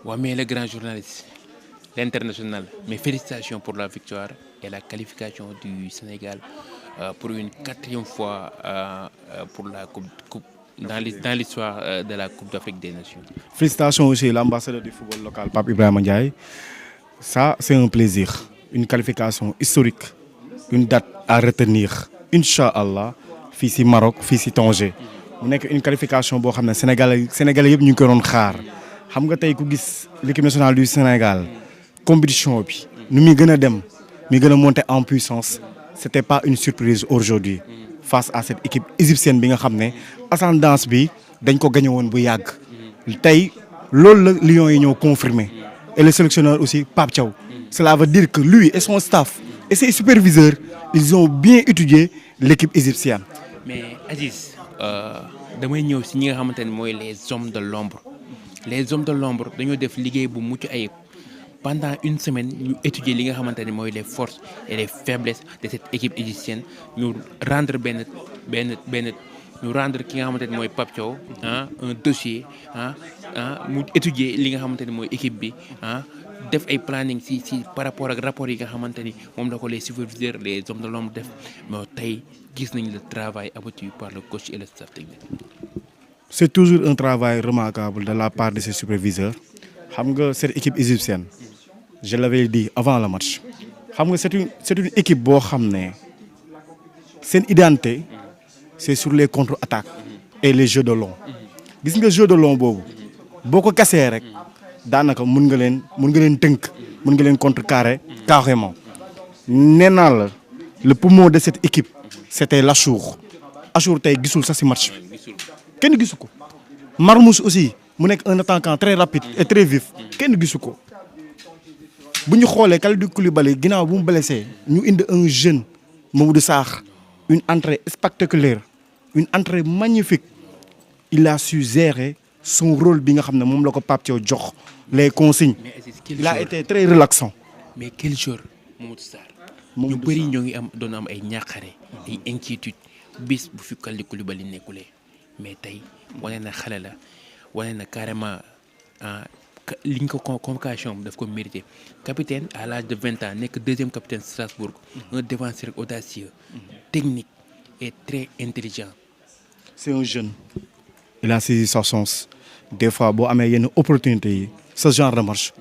Ouais, mais le grand journaliste, l'international, mes félicitations pour la victoire et la qualification du Sénégal pour une quatrième fois pour la coupe dans l'histoire de la Coupe d'Afrique des Nations. Félicitations aussi à l'ambassadeur du football local, Pape Ibrahima Ndiaye. Ça, c'est un plaisir. Une qualification historique. Une date à retenir. Inch'Allah, fii si Maroc, fii si Tanger. mu nekk une qualification boo xam ne Sénégalais yëpp ñu ngi ko doon xaar xam nga tey ku gis l'équipe nationale du Sénégal compétition bi nu muy gën a dem muy gën a monter en puissance c'était pas une surprise aujourd'hui face à cette équipe égyptienne bi nga xam ne ascendance bi dañ ko gagné woon bu yàgg tey loolu la Lions yi ñëw confirmer et le sélectionneur aussi Pape Thiaw cela veut dire que lui et son staff et ses superviseurs ils ont bien étudié l'équipe égyptienne. Mais Aziz damay ñëw si ñi nga xamante ne mooy les hommes de l'ombre dañoo def liggéey bu mucc ayib pendant une semaine ñu étudier li nga xamante ne mooy les forces et les faiblesses de cette équipe égyptienne ñu rendre ñu rendre ki nga xamante ne mooy Pape Thiaw un dossier mu étudier li nga xamante ne mooy équipe bi def ay planning si par rapport ak rapport yi nga xamante ni moom la ko les superviseurs les hommes de l'ombre def mais tey gis nañ le travail abattu par le coach et le staff technique. C'est toujours un travail remarquable de la part de ces superviseurs xam nga cette équipe égyptienne je l'avais dit avant le match xam nga c'est une équipe boo xam ne seen identité c'est sur les contre-attaques et les jeux de long gis nga jeu de long boobu boo ko kasee rek daanaka mun nga leen tënk mun nga leen contrecarrer carrément nee naa la le poumon de cette équipe c'était l'Achour tey gisul sax ci match kenn gisu ko Marmoush aussi mu nekk un attaquant très rapide et très vif kenn gisu ko bu ñu xoolee Kalidou Koulibaly ginnaaw bu mu blessé ñu indi un jeune Mamadou Sarr une entrée spectaculaire une entrée magnifique il a su gérer son rôle bi nga xam ne moom la ko Pape Thiaw jox les consignes il a été très relaxant. mais quel jour Mamadou Sarr ñu bëri ñoo ngi doon am ay ñàqare ay inquiétude bis bu fi Kalidou Koulibaly nekkulee mais tey wane na xale la wane na carrément liñ ko convocation daf ko mérité capitaine à l'âge de 20 ans nekk deuxième capitaine Strasbourg un défenseur audacieux technique et très intelligent. C'est un jeune il a saisi sa chance des fois boo amee yenn opportunités yi ce genre de match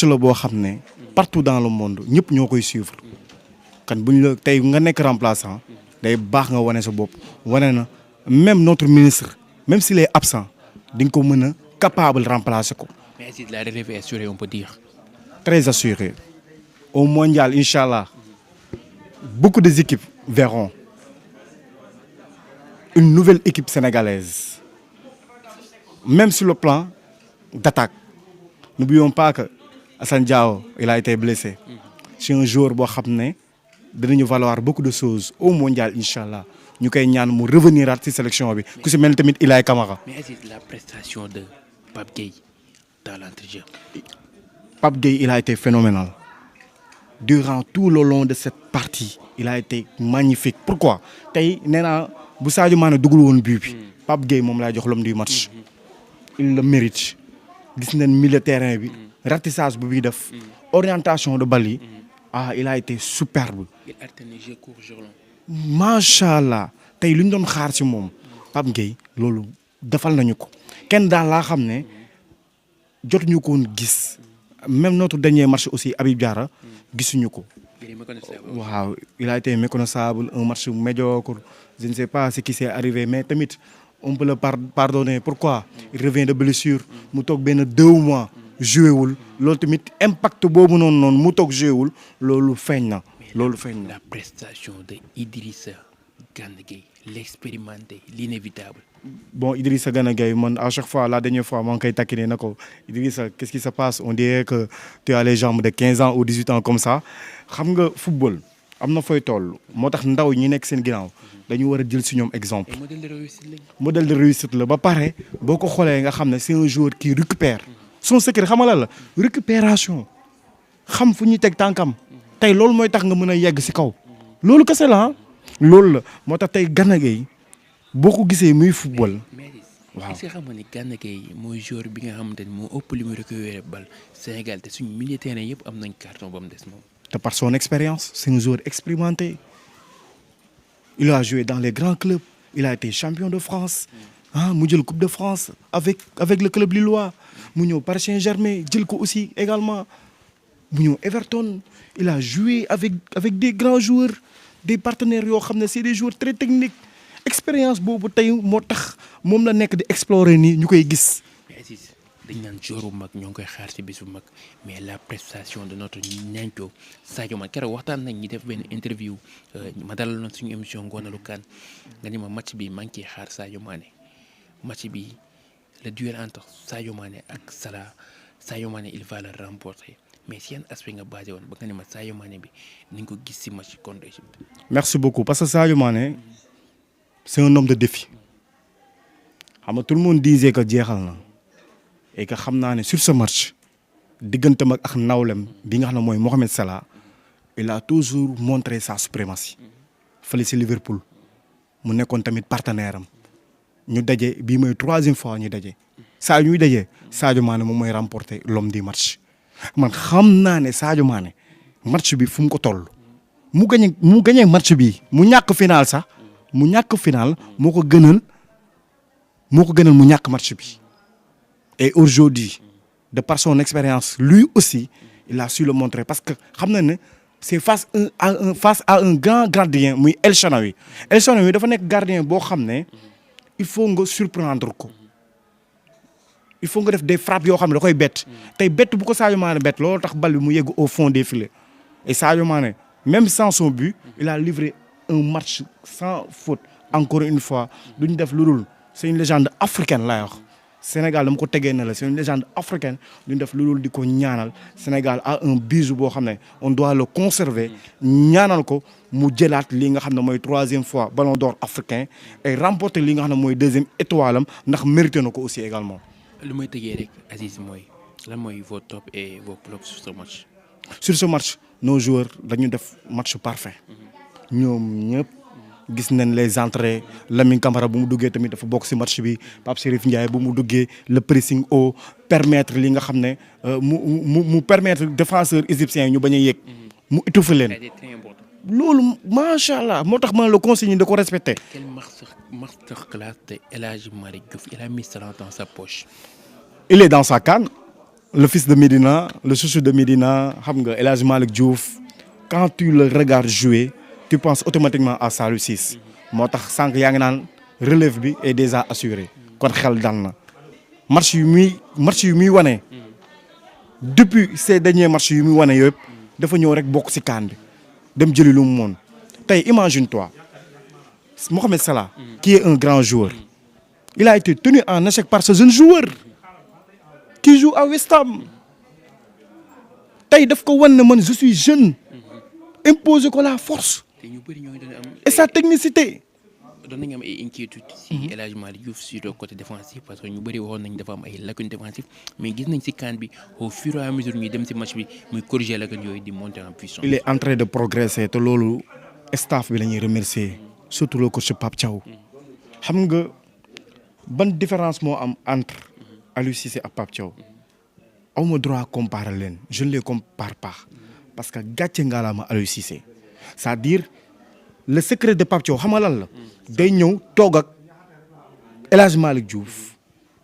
la boo xam ne partout dans le monde ñëpp ñoo koy suivre kan buñ la tey nga nekk remplaçant day baax nga wane sa bopp wane na même notre ministre même s'il est absent di nga ko mën a capable remplacer ko. mais si la relève est assurée on peut dire. Très assuré au mondial inchallah beaucoup des équipes verront une nouvelle équipe sénégalaise même sur le plan d'attaque n'oublions pas que Assane Diao il a été blessé c'est un joueur boo xam ne dinañu valoir beaucoup de choses au mondial inchallah ñu koy ñaan mu revenir ci sélection bi ku ci mel tamit Ilaay Camara. mais est-ce la prestation de Pape Gueye dans l'entrejeu. Pape Gueye il a été phénoménal durant tout le long de cette partie il a été magnifique pourquoi tey nee naa bu Sadio Mané dugul woon but bi Pape Gueye moom laa jox l'homme du match il le mérite gis nañ milieu terrain bi ratissage bu muy def orientation de balle yi il a été superbe. il alterne jeu court jeu long. macha allah tey lu ñu doon xaar ci moom Pape Gueye loolu defal nañu ko kenn daal laa xam ne jotuñu ko woon gis même notre dernier match aussi Habib Diarra gisuñu ko. waaw il a été méconnaissable un match médiocre je ne sais pas ce qui s'est arrivé mais tamit on peut le pardonner pourquoi il revient de blessure mu toog benn 2 mois joué wul loolu tamit impact boobu noonu mu toog joué wul loolu feeñ na. La prestation de Idrissa Gana Gueye l'expérimenté l'inévitable. Bon Idrissa Gana Gueye man à chaque fois la dernière fois maa ngi koy taquiner na ko Idrissa qu'est-ce qui se passe on dirait que tu as les jambes de 15 ans ou 18 ans comme ça xam nga football am na fooy toll moo tax ndaw ñi nekk seen ginnaaw dañu war a jël ci ñoom exemple. modèle de réussite la ba pare boo ko xoolee nga xam ne c'est un joueur qui récupère son secret xamala la récupération xam fu ñuy teg tànkam. tey loolu mooy tax nga mën a yegg ci kaw loolu kese la loolu la moo tax tey Gana Gueye boo ko gisee muy football waaw est-ce que xam nga ni Gana Gueye mooy joueur bi nga xamante ni moo ëpp li mu récupéré bal Sénégal te suñu milieu terrain yëpp am nañ carton ba mu des moom. te par son expérience c'est un joueur expérimenté il a joué dans les grands clubs il a été champion de France mu jël coupe de France avec le club lillois mu ñëw Paris Saint-Germain jël ko aussi également mu ñëw Everton il a joué avec des grands joueurs des partenaires yoo xam ne c'est des joueurs très techniques expérience boobu tey moo tax moom la nekk di explorer nii ñu koy gis. mais Aziz dañ naan joueur bu mag ñoo ngi koy xaar ci bis bu mag mais la prestation de notre ñancoo Sadio Mané keroog waxtaan nañ ñi def benn interview ma dalal na suñu émission Ngonalu Kan nga ni ma match bi maa ngi ciy xaar Sadio Mané match bi le duel entre Sadio Mané ak Salah Sadio Mané il va le remporter mais si yan aspect nga basé woon ba nga ni ma Sadio Mané bi ni nga ko gis ci match contre Égypte. merci beaucoup parce que Sadio Mané c'est un homme de défi xam nga tout le monde disait que jeexal na et que xam naa ne sur ce match digganteem ak nawlem bi nga xam ne mooy Mohamed Salah il a toujours montré sa suprématie fële ci Liverpool mu nekkoon tamit partenaire am ñu daje bii mooy 3e fois ñu daje saa ñuy daje Sadio Mané moom mooy remporter l'homme du match man xam naa ne Sadio Mané match bi fu mu ko toll mu gagné match bi mu ñàkk final sax mu ñàkk final moo ko gënal mu ñàkk match bi et aujourd'hui de par son expérience lui aussi il a su le montrer parce que xam na ne c'est face à un grand gardien muy El Shaarawy dafa nekk gardien boo xam ne il faut nga surprendre ko il faut nga def des frappes yoo xam ne da koy bett tey bett bu ko Sadio Mané bett loolu tax bal bi mu yegg au fond des filets et Sadio Mané même sans son but il a livré un match sans faute encore une fois duñ def lu dul c'est une légende africaine lay wax Sénégal dama ko tegee na la c'est une légende africaine duñ def lu dul di ko ñaanal Sénégal a un bijou boo xam ne on doit le conserver ñaanal ko mu jëlaat li nga xam ne mooy 3e fois ballon d'or africain et remporter li nga xam ne mooy 2e étoile am ndax mérité na ko aussi également. lu may tëjee rek Aziz mooy lan mooy vos top et vos flops sur ce match. sur ce match nos joueurs dañu def match parfait ñoom ñëpp gis nañ les entrées Lamine Camara bu mu duggee tamit dafa bokk ci match bi Pape Chérif Ndiaye bu mu duggee le pressing haut permettre li nga xam ne mu permettre défenseurs égyptiens ñu bañ a yéeg mu étouffer leen loolu macha allah moo tax ma le consigne de ko respecter. Quel masterclass de El Hadji Malick Diouf il a mis cela dans sa poche. il est dans sa canne le fils de Médina le chouchou de Médina xam nga El Hadji Malick Diouf quand tu le regardes jouer tu penses automatiquement à Saliou Ciss moo tax sànq yaa ngi naan relève bi est déjà assuré kon xel dal na match yu muy wane depuis ces derniers matchs yu muy wane yëpp dafa ñëw rek bokk ci CAN bi dem jëli lu mu moon tey imagine-toi Mohamed Salah qui est un grand joueur il a été tenu en échec par ce jeune joueur qui joue à West Ham tey daf ko wan ne man je suis jeune imposer ko la force et sa technicité. doon nañu am ay inquiétude si El Hadji Malick Diouf sur le côté défensif parce que ñu bëri waxoon nañ dafa am ay lacunes défensives mais gis nañ si CAN bi au fur et à mesure ñuy dem si match bi muy corriger lacunes yooyu di monter en puissance. il est en train de progresser te loolu staff bi la ñuy remercier surtout le coach Pape Thiaw xam nga ban différence moo am entre Aliou Cissé ak Pape Thiaw awma droit comparer leen je ne les compare pas parce que gàcce ngalaama Aliou Cissé c'est-à-dire le secret de Pape Thiaw xam nga lan la day ñëw toog ak El Hadji Malick Diouf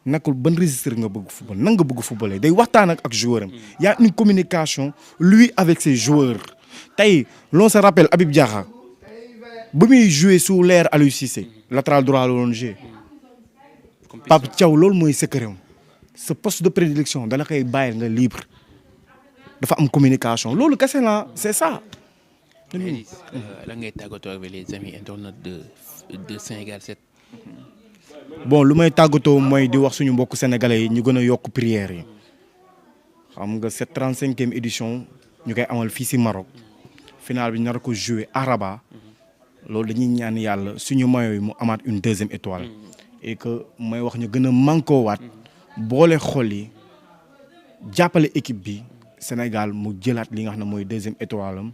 nekkul ban registre nga bëgg football nan nga bëgg football day waxtaan ak joueur am y a une communication lui avec ses joueurs tey l'on se rappelle Habib Diakha ba muy jouer sous l'ère Aliou Cissé latéral droit la doon jouer Pape Thiaw loolu mooy secret am sa poste de prédilection dala koy bàyyi nga libre dafa am communication loolu kese la c'est ça. la ngay tàggatoo avec les amis internautes de Sénégal 7. bon lu may tàggatoo mooy di wax suñu mbokk sénégalais yi ñu gën a yokk prières yi xam nga cette 35e édition ñu koy amal fii ci Maroc final bi nar ko jouer à Rabat loolu dañuy ñaan yàlla suñu maillot yi mu amaat une 2e étoile et que may wax ñu gën a mànkoo waat boole xol yi jàppale équipe bi Sénégal mu jëlaat li nga xam ne mooy 2e étoile am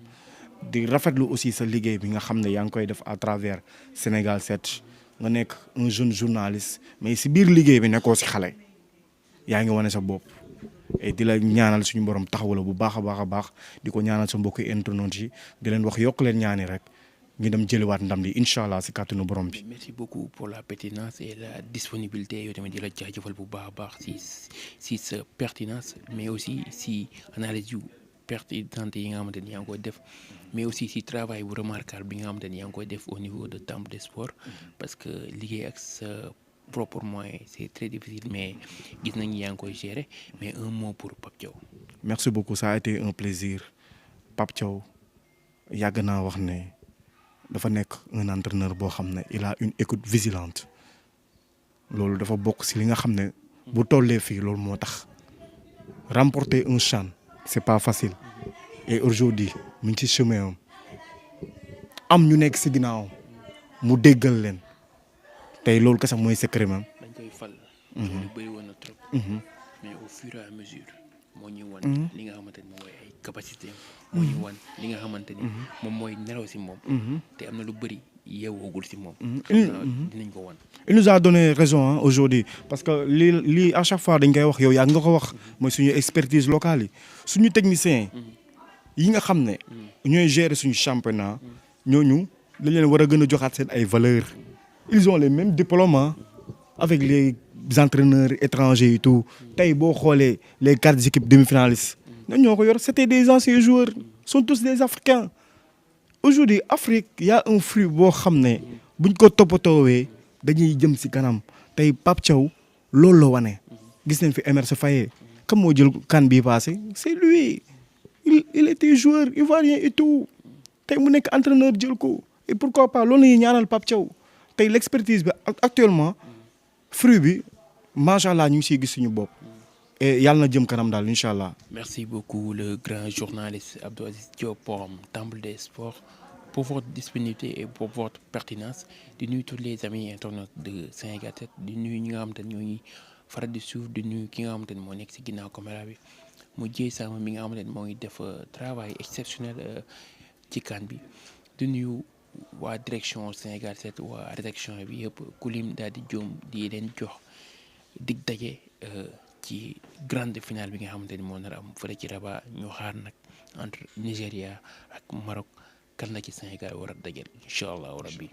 di rafetlu aussi sa liggéey bi nga xam ne yaa ngi koy def à travers Sénégal 7 nga nekk un jeune journaliste mais si biir liggéey bi nekkoo si xale yaa ngi wane sa bopp et di la ñaanal suñu borom taxawu la bu baax a baax di ko ñaanal sa mbokku internautes yi di leen wax yokk leen ñaani rek ñu dem jëliwaat ndam li incha allah si kàttanu borom bi. merci beaucoup pour la pertinence et la disponibilité yow tamit di la jaajëfal bu baax a baax si sa pertinence mais aussi si analyse yu pertinente yi nga xamante ni yaa ngi koy def mais aussi si travail bu remarquable bi nga xamante ni yaa ngi koy def au niveau de Temple des Sports parce que liggéey ak sa propre moyen c'est très difficile mais gis nañu yaa ngi koy gérer mais un mot pour Pape Thiaw. merci beaucoup ça a été un plaisir Pape Thiaw yàgg naa wax ne dafa nekk un entraîneur boo xam ne il a une écoute vigilante loolu dafa bokk si li nga xam ne bu tollee fii loolu moo tax remporter un CHAN c'est pas facile et aujourd'hui mu ngi ci chemin am ñu nekk si ginnaaw mu déggal leen tey loolu kese mooy secret même. dañ koy fal. lu bëri woon na trop. mais au fur et à mesure moo ñuy wan li nga xamante ni moom mooy ay capacité moo ñuy wan li nga xamante ni moom mooy nelaw si moom. te am na lu bëri yeewoogul si moom. dinañ ko wan. il nous a donné raison aujourd'hui parce que lii à chaque fois dañ koy wax yow yaa nga ko wax mooy suñu expertise locale yi suñu technicien yi nga xam ne ñooy gérer suñu championnat ñooñu dañ leen war a gën a joxaat seen ay valeurs. ils ont les mêmes diplômes avec les entraîneurs étrangers et tout tey boo xoolee les 4 équipes demi-finalistes ñoom ñoo ko yor c'était des anciens joueurs sont tous des Africains aujourd'hui Afrique y a un fruit boo xam ne buñ ko toppatoowee dañuy jëm si kanam tey Pape Thiaw loolu la wane gis nañ fi Emerse Faé comme moo jël CAN bii passé c'est lui il était joueur ivoirien et tout tey mu nekk entraîneur jël ko et pourquoi pas loolu la ñuy ñaanal Pape Thiaw tey l'expertise bi actuellement fruit bi macha allah ñu ngi siy gis suñu bopp et yàlla na jëm kanam daal incha allah. merci beaucoup le grand journaliste Abdou Aziz Diop pour Temple des Sports pour votre disponibilité et pour votre pertinence di nuyu tous les amis internautes de Sénégal 7 di nuyu ñi nga xamante ne ñooy faral di suuf di nuyu ki nga xamante ne moo nekk si ginnaaw caméra bi mu jéy sama mi nga xamante ne moo ngi def travail exceptionnel ci CAN bi di nuyu. waa direction Sénégal 7 waa rédaction bi yëpp kulim daal di joom di leen jox dig daje ci grande finale bi nga xamante ni moo nar am fële ci Rabat ñu xaar nag entre Nigéria ak Maroc kan la ci Sénégal war a dajal incha allahu rabbi.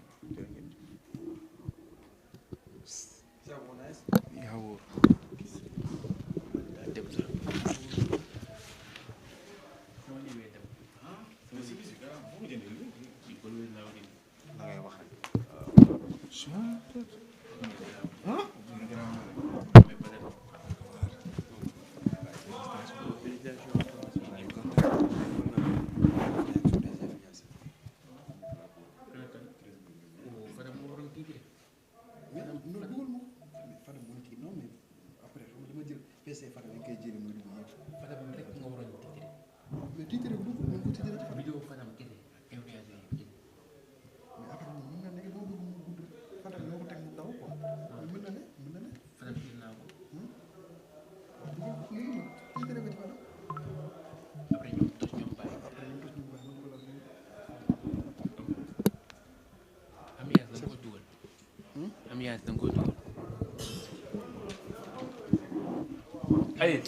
Allez.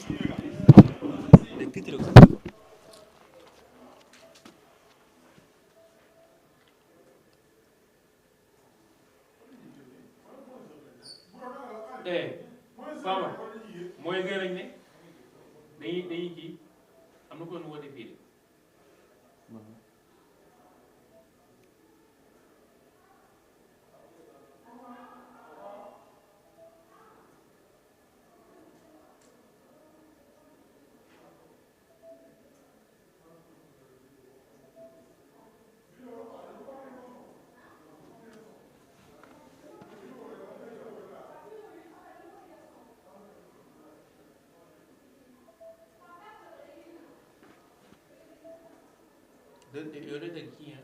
Fama mooy gën nañ ne dañuy kii am na ko nu woote fii yow de dëgg kii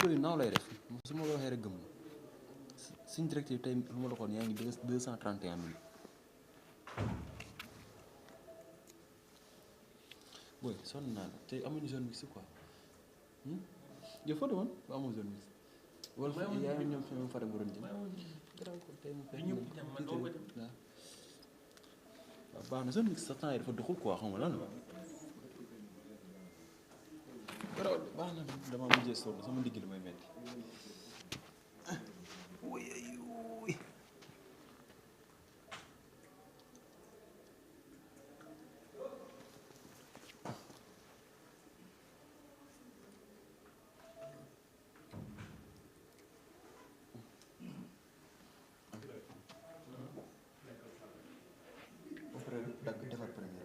bëri naaw lay def su ma la waxee rek gëm suñ directive tey lu ma la waxoon yaa ngi 231 000 booy sonn naa la te amuñu zone mixte quoi yow foo demoon ba amoo zone mixte wala yaa ngi ñoom fi mu fare bu doon jëm garaaw ko tey mu fekk waaw baax na zone mixte sa temps yi dafa doxul quoi xam nga lan la garaaw baax na dama mujjee sonn sama ndigg la may metti dagg defar première